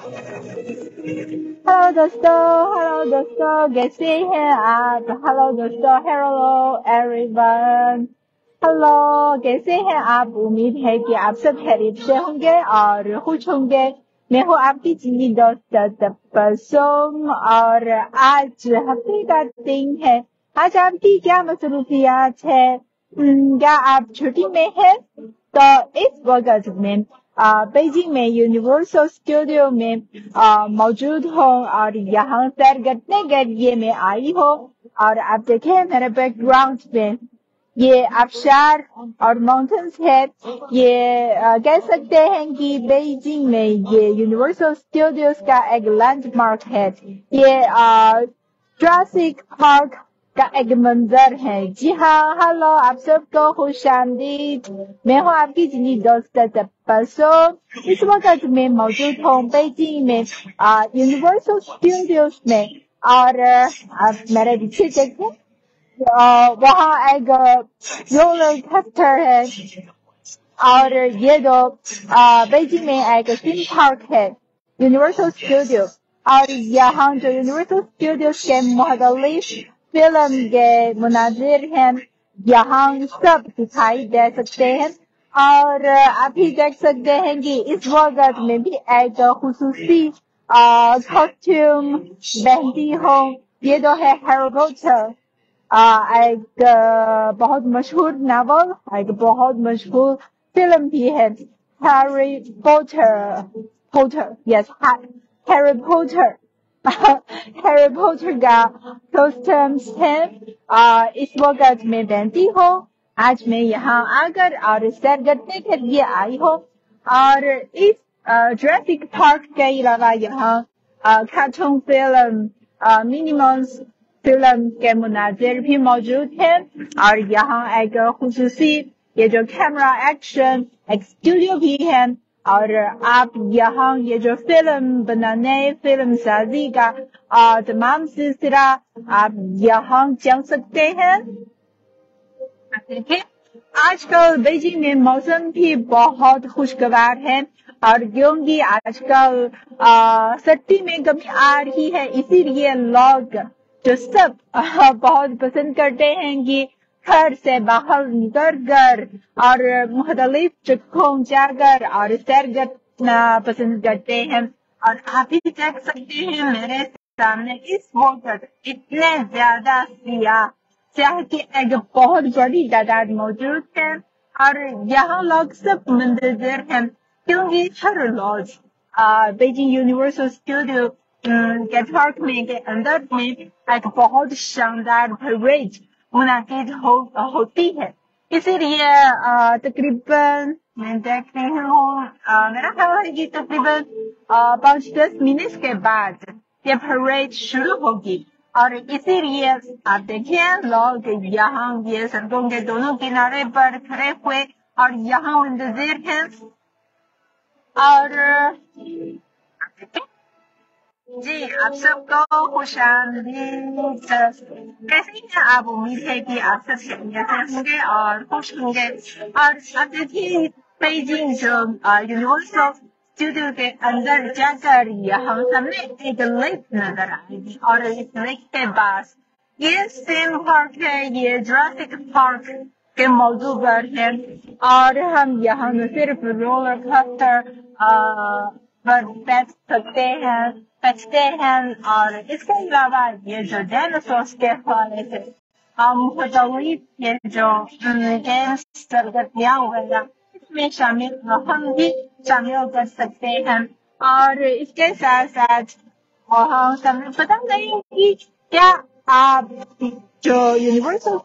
Hello دوستو کیسے ہیں آپ؟ ہیلو دوستو، ہیلو ایوری ون، ہیلو کیسے ہیں آپ؟ امید ہے کہ آپ سب خیریت سے ہوں گے اور خوش ہوں گے۔ میں ہوں آپ کی چینی دوست تبسم، اور آج ہفتے کا دن ہے۔ آج آپ کی کیا مصروفیات ہے؟ کیا آپ چھٹی میں ہیں؟ تو اس وقت میں بیجنگ میں یونیورسل اسٹوڈیو میں موجود ہوں اور یہاں سیر کرنے کے لیے میں آئی ہوں، اور آپ دیکھیں میرے بیک گراؤنڈ میں یہ آبشار اور ماؤنٹینس ہے۔ یہ کہہ سکتے ہیں کہ بیجنگ میں یہ یونیورسل اسٹوڈیوز کا ایک لینڈ مارک ہے۔ یہ جراسک پارک کا ایک منظر ہے۔ جی ہاں، ہلو آپ سب کو خوش آمدید۔ میں ہوں آپ کی جنی دوست تبسم۔ اس وقت میں موجود ہوں بیجنگ میں یونیورسل اسٹوڈیوز میں، اور آپ میرے پیچھے دیکھیں وہاں ایک رولر کوسٹر ہے، اور یہ جو بیجنگ میں ایک تھیم پارک ہے یونیورسل اسٹوڈیو، اور یہاں جو یونیورسل اسٹوڈیوز کے مختلف فلم کے مناظر ہیں یہاں سب دکھائی دے سکتے ہیں۔ اور آپ ہی دیکھ سکتے ہیں کہ اس وقت میں بھی ایک خصوصی کاسٹیوم پہنتی ہوں۔ یہ جو ہے ہیری پوٹر، ایک بہت مشہور ناول، ایک بہت مشہور فلم بھی ہے ہیری پوٹر، یس ہیری پوٹر۔ ہیری پوٹر کا کاسٹیومس ہے، اس وقت میں پہنتی ہوں۔ آج میں یہاں آ کر اور سیر کرنے کے لیے آئی ہوں، اور اس جراسک پارک کے علاوہ یہاں کارٹون فلم، منیموس فلم کے مناظر بھی موجود ہیں، اور یہاں ایک خصوصی یہ جو کیمرہ ایکشن ایک اسٹوڈیو بھی ہے، اور آپ یہاں یہ جو فلم بنانے، فلم سازی کا تمام سلسلہ آپ یہاں جان سکتے ہیں۔ آج کل بیجنگ میں موسم بھی بہت خوشگوار ہے، اور کیونکہ آج کل سردی میں کمی آ رہی ہے، اسی لیے لوگ جو سب بہت پسند کرتے ہیں کہ گھر سے باہر نکل کر اور مختلف جگہوں جا کر اور سیر کرنا پسند کرتے ہیں۔ اور آپ ہی دیکھ سکتے ہیں میرے سامنے اس وقت اتنے زیادہ سیاح کی ایک بہت بڑی تعداد موجود ہے، اور یہاں لوگ سب منتظر ہیں کیونکہ ہر روز بیجنگ یونیورسل اسٹوڈیو کے پارک میں کے اندر میں ایک بہت شاندار پریڈ منعقد ہوتی ہے۔ اسی لیے تقریباً میں دیکھ رہی ہوں میرا خیال ہے کہ تقریباً 5-10 منٹ کے بعد یہ پریڈ شروع ہوگی، اور اسی لیے آپ دیکھیں لوگ یہاں یہ سڑکوں کے دونوں کنارے پر کھڑے ہوئے اور یہاں منتظر ہیں۔ اور جی آپ سب کو خوش آمدید۔ کیسے ہیں آپ؟ امید ہے کہ آپ سب خیریت سے ہوں گے اور خوش ہوں گے۔ اور آپ دیکھیے بیجنگ جو یونیورسل اسٹوڈیو کے اندر جا کر یہاں ہمیں ایک لیک نظر آئے گی، اور اس لیک کے پاس یہ سیم پارک ہے، یہ جراسک پارک کے موضوع پر ہے، اور ہم یہاں نہ صرف رولر کوسٹر پر بیٹھ سکتے ہیں، اور اس کے علاوہ یہ جو ڈائناسورس کے حوالے سے مختلف یہ جو گیمس سرگرمیاں وغیرہ اس میں ہم بھی شامل کر سکتے ہیں۔ اور اس کے ساتھ ساتھ ہمیں پتہ نہیں کہ کیا آپ جو یونیورسل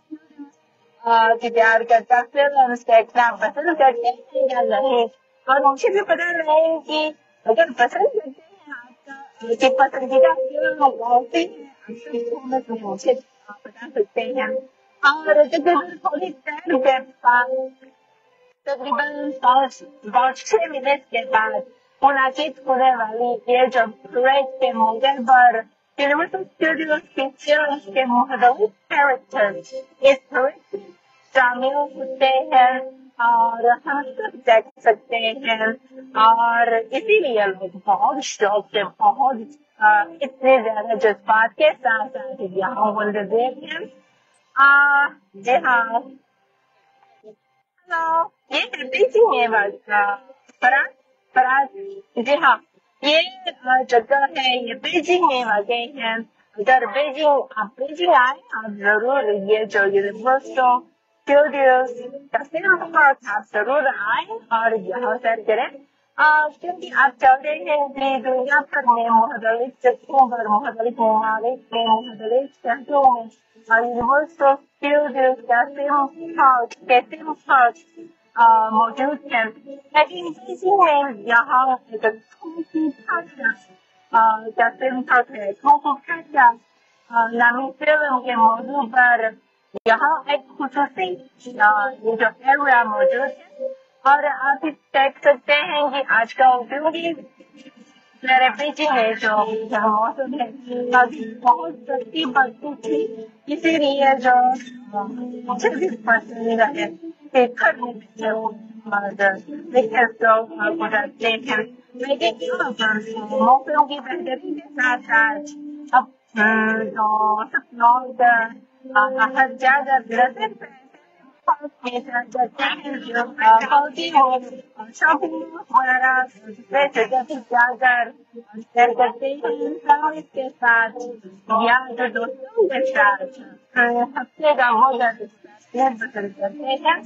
تیار کرتا فلم دیکھنا پسند کرتے ہیں یا نہیں، اور مجھے بھی پتہ نہیں کہ اگر پسند کرتے ہیں آپ کا کہ پسندیدہ فلم ہوتی ہے مجھے بتا سکتے ہیں۔ اور تھوڑی دیر کے بعد تقریباً 6 منٹ کے بعد منعقد ہونے والی یہ جو پریڈ کے موقع پر یونیورسل اسٹوڈیوز کے فلمز کے مختلف کیریکٹر اس پریڈ میں شامل ہوتے ہیں، اور ہم سب دیکھ سکتے ہیں، اور اسی لیے لوگ بہت شوق سے، بہت اتنے زیادہ جذبات کے ساتھ ساتھ یہاں بولتے دیکھتے ہیں۔ جی ہاں، ہلو، یہ ہے بیجنگ میں فرات فرات جی ہاں، یہ جگہ ہے، یہ بیجنگ میں واقع ہے۔ اگر آپ بیجنگ آئے، آپ ضرور یہ جو یونیورسل اسٹوڈیوز کا فلم پارک آپ ضرور آئیں اور یہاں سیر کریں، کیونکہ آپ چاہتے ہیں کہ دنیا بھر میں مختلف جگہوں پر، مختلف ممالک میں، مختلف شہروں میں یونیورسل اسٹوڈیوز کا فلم پارک موجود ہے، لیکن اسی میں یہاں ایک خوبی کا فلم پارک ہے، خوبی نامی فلم کے موضوع پر یہاں ایک خصوصی یہ جو ایریا موجود ہے، اور آپ دیکھ سکتے ہیں کہ آج کل کیونکہ میرے پیچھے ہے جو موسم ہے ابھی بہت سستی بڑھتی تھی، اسی لیے جو مجھے بھی پسند ہے کہ گھر میں بیٹھے گزارتے ہیں، لیکن موسم کی بہتری کے ساتھ ساتھ اب جو سب لوگ ہر جگہ شاپنگ وغیرہ جگہ جا کر سیر کرتے ہیں فیملی کے ساتھ یا جو دوستوں کے ساتھ ہفتے کا ہوگا پسند کرتے ہیں۔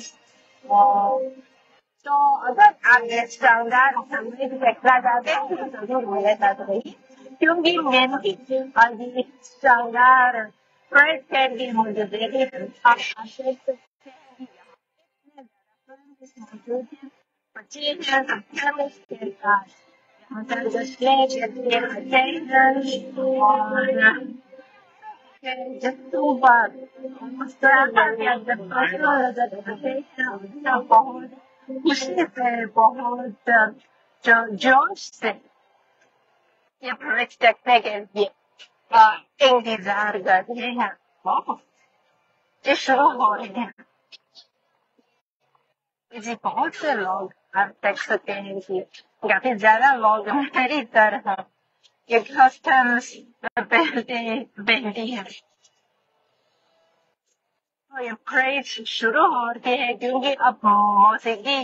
تو اگر آپ یہ شاندار دیکھنا چاہتے ہیں تو ضرور میرے ساتھ رہیے، کیونکہ میری یہ شاندار فرینڈ کینڈی مجھے دیکھے آپ دیکھ سکتے ہیں موجود ہیں، بچے ہیں کے ساتھ یہاں پر بہت خوشی سے، بہت جوش سے یہ پروجیکٹ دیکھنے کے لیے انتظار کر رہے ہیں، یہ شروع ہو رہے ہیں۔ جی بہت سے لوگ آپ دیکھ سکتے ہیں کہ کافی زیادہ لوگ میری طرح یہ کسٹمس پہنتی ہے، یہ کریز شروع ہو رہی ہے کیونکہ اب موسیقی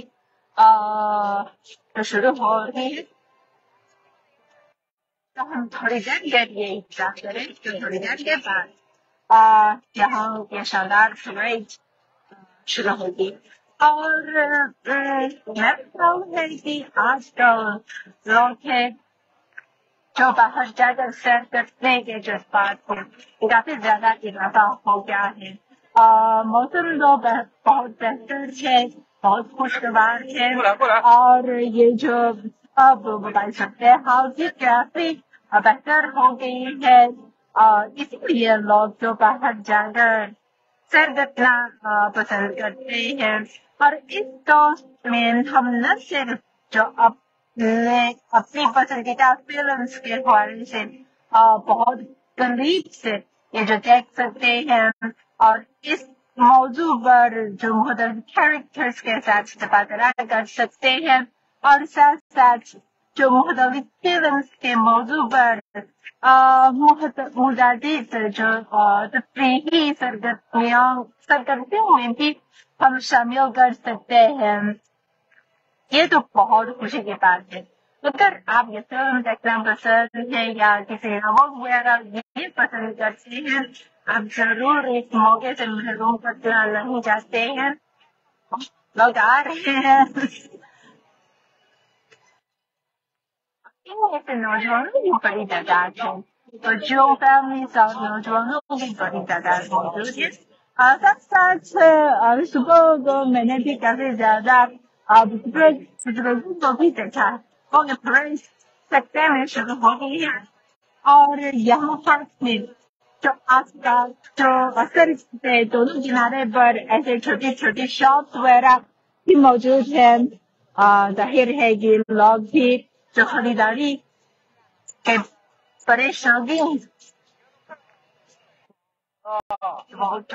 شروع ہو رہی ہے، تو ہم تھوڑی دیر کے لیے انتظار کریں، تو تھوڑی دیر کے بعد یہاں یہ شاندار کریز شروع ہوگی۔ اور میں بتاؤں ہے کہ آج کل لوگ ہیں جو باہر جا کر سیر کرنے کے جذبات میں کافی زیادہ اضافہ ہو گیا ہے، موسم تو بہت بہتر ہے، بہت خوشگوار ہے، اور یہ جو اب بتا سکتے ہیں ہاؤس کافی بہتر ہو گئی ہے، اسی لیے لوگ جو باہر جا کر سیر کرنا پسند کرتے ہیں، اور اس دور میں ہم نہ صرف جو اپنی پسندیدہ فلمس کے حوالے سے بہت قریب سے یہ جو دیکھ سکتے ہیں، اور اس موضوع پر جو مختلف کیریکٹرز کے ساتھ تبادلہ کر سکتے ہیں، اور ساتھ ساتھ جو مختلف فلمس کے موضوع پر متعدد جو تفریحی سرگرمیوں میں بھی ہم شامل کر سکتے ہیں، یہ تو بہت خوشی کی بات ہے۔ اگر آپ یہ فلم دیکھنا پسند ہے یا کسی ناول وغیرہ یہ پسند کرتے ہیں، آپ ضرور اس موقع سے محروم کرنا نہیں چاہتے ہیں، لوگ آ رہے ہیں، ان میں سے نوجوانوں کی بڑی تعداد ہے، تو جو فیملیز اور نوجوانوں کی بڑی تعداد موجود ہے، ساتھ ساتھ صبح کو میں نے بھی کافی زیادہ بزرگوں کو بھی دیکھا ہے، اور پریس سکتے میں شروع ہو گئی ہے، اور یہاں پر میں جو آس پاس جو اثر سے دونوں کنارے پر ایسے چھوٹی چھوٹی شاپس وغیرہ بھی موجود ہیں، ظاہر ہے کہ لوگ بھی جو خریداری کے بڑے شوقین بہت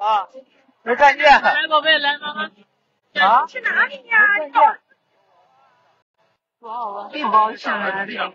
啊，没看见。来宝贝来妈妈啊？去哪里呀？没看见。哇，我并不想来的。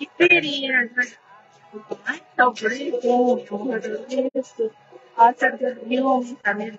experience sobre hacer reviews también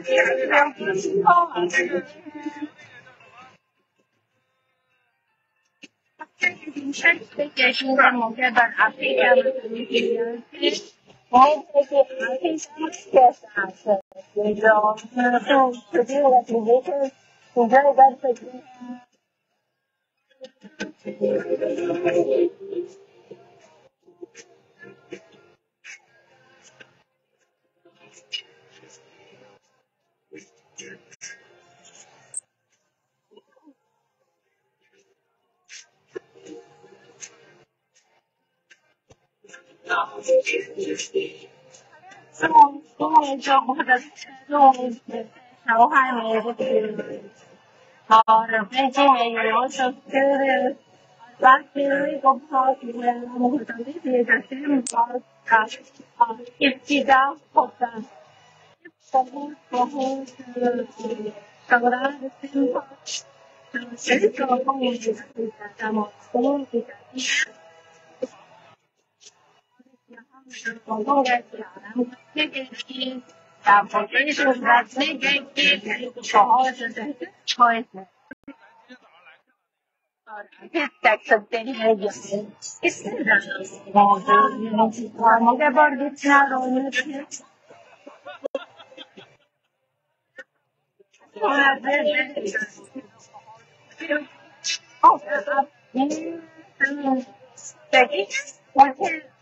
کے موقع پر آپ کے کیا جو بہت اچھے شوہر میرے اور بیجنگ میں یونیورسل کو بہت مختلف دیے جاتے ہیں اور ابتدا ہوتا ہے بہت چھوائس ہے اور دیکھ سکتے ہیں اس سے موقع پر جتنا رونق ہے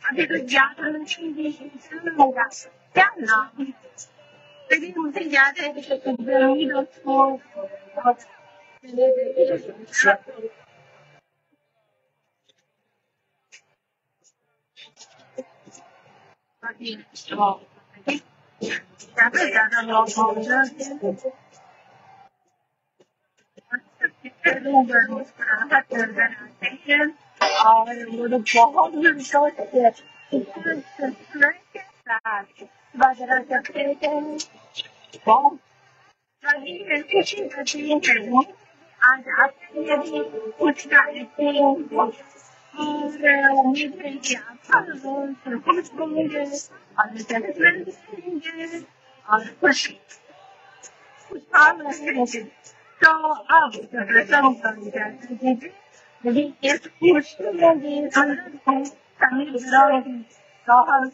ابھی تو یاد ہوگا کیا نام لیکن مجھے یاد ہے زیادہ لوگ مسکراہٹ نظر آتے ہیں اور وہ بہت وغیرہ کرتے ہیں خوشی کرتی ہے آج آپ کے لیے کچھ کا اور امید ہے کہ آپ خوش ہوں گے اور خوشحال رہیں گے تو اب رسم کر جاتے اس خوشی میں بھی اندر کو تمیز رہے گی تو ہم